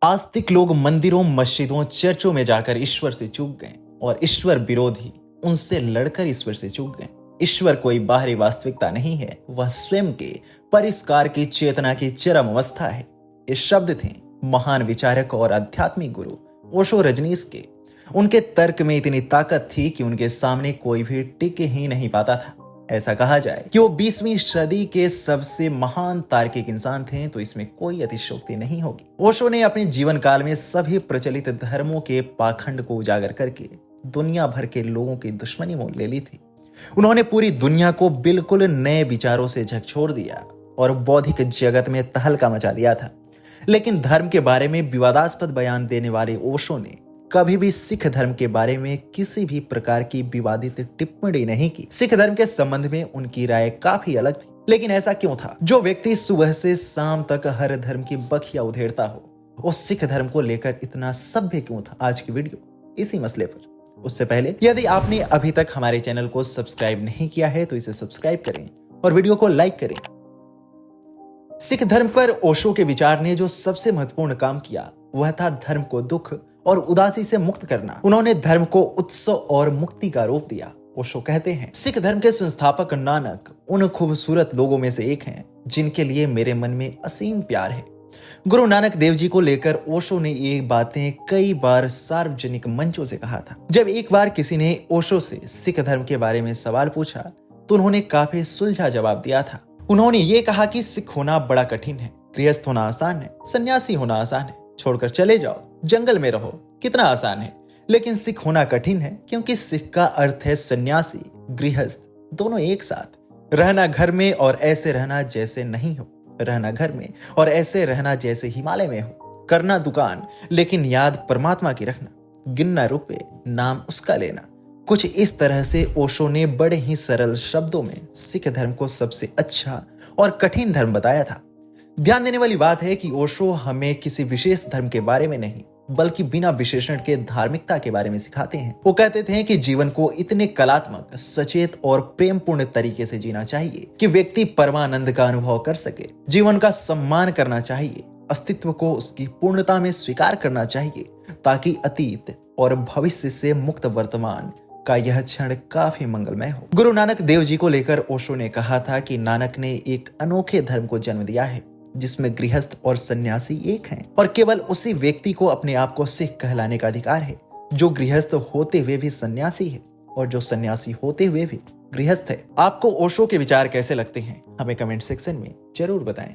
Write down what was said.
आस्तिक लोग मंदिरों, मस्जिदों, चर्चों में जाकर ईश्वर से चूक गए और ईश्वर विरोधी उनसे लड़कर ईश्वर से चूक गए। ईश्वर कोई बाहरी वास्तविकता नहीं है, वह स्वयं के परिष्कार की चेतना की चरम अवस्था है। ये शब्द थे महान विचारक और आध्यात्मिक गुरु ओशो रजनीश के। उनके तर्क में इतनी ताकत थी कि उनके सामने कोई भी टिक ही नहीं पाता था। ऐसा कहा जाए कि वो 20वीं सदी के सबसे महान तार्किक इंसान थे तो इसमें कोई अतिशयोक्ति नहीं होगी। ओशो ने अपने जीवन काल में सभी प्रचलित धर्मों के पाखंड को उजागर करके दुनिया भर के लोगों की दुश्मनी मोल ले ली थी। उन्होंने पूरी दुनिया को बिल्कुल नए विचारों से झकझोर दिया और बौद्धिक जगत में तहलका मचा दिया था। लेकिन धर्म के बारे में विवादास्पद बयान देने वाले ओशो ने कभी भी सिख धर्म के बारे में किसी भी प्रकार की विवादित टिप्पणी नहीं की। सिख धर्म के संबंध में उनकी राय काफी अलग थी। लेकिन ऐसा क्यों था? जो व्यक्ति सुबह से शाम तक हर धर्म की बखिया उधेड़ता हो, वो सिख धर्म को लेकर इतना सभ्य क्यों था? आज की वीडियो इसी मसले पर। उससे पहले यदि आपने अभी तक हमारे चैनल को सब्सक्राइब नहीं किया है तो इसे सब्सक्राइब करें और वीडियो को लाइक करें। सिख धर्म पर ओशो के विचार ने जो सबसे महत्वपूर्ण काम किया वह था धर्म को दुख और उदासी से मुक्त करना। उन्होंने धर्म को उत्सव और मुक्ति का रूप दिया। ओशो कहते हैं, सिख धर्म के संस्थापक नानक उन खूबसूरत लोगों में से एक हैं जिनके लिए मेरे मन में असीम प्यार है। गुरु नानक देव जी को लेकर ओशो ने ये बातें कई बार सार्वजनिक मंचों से कहा था। जब एक बार किसी ने ओशो से सिख धर्म के बारे में सवाल पूछा तो उन्होंने काफी सुलझा जवाब दिया था। उन्होंने ये कहा कि सिख होना बड़ा कठिन है, गृहस्थ होना आसान है, सन्यासी होना आसान है, छोड़कर चले जाओ, जंगल में रहो, कितना आसान है। लेकिन सिख होना कठिन है क्योंकि सिख का अर्थ है सन्यासी, गृहस्थ दोनों एक साथ। रहना घर में और ऐसे रहना जैसे नहीं हो, रहना घर में और ऐसे रहना जैसे हिमालय में हो। करना दुकान लेकिन याद परमात्मा की रखना, गिनना रुपए नाम उसका लेना। कुछ इस तरह से ओशो ने बड़े ही सरल शब्दों में सिख धर्म को सबसे अच्छा और कठिन धर्म बताया था। ध्यान देने वाली बात है कि ओशो हमें किसी विशेष धर्म के बारे में नहीं बल्कि बिना विशेषण के धार्मिकता के बारे में सिखाते हैं। वो कहते थे कि जीवन को इतने कलात्मक, सचेत और प्रेमपूर्ण तरीके से जीना चाहिए कि व्यक्ति परमानंद का अनुभव कर सके। जीवन का सम्मान करना चाहिए, अस्तित्व को उसकी पूर्णता में स्वीकार करना चाहिए ताकि अतीत और भविष्य से मुक्त वर्तमान का यह क्षण काफी मंगलमय हो। गुरु नानक देव जी को लेकर ओशो ने कहा था कि नानक ने एक अनोखे धर्म को जन्म दिया है जिसमें गृहस्थ और सन्यासी एक हैं और केवल उसी व्यक्ति को अपने आप को सिख कहलाने का अधिकार है जो गृहस्थ होते हुए भी सन्यासी है और जो सन्यासी होते हुए भी गृहस्थ है। आपको ओशो के विचार कैसे लगते हैं हमें कमेंट सेक्शन में जरूर बताएं।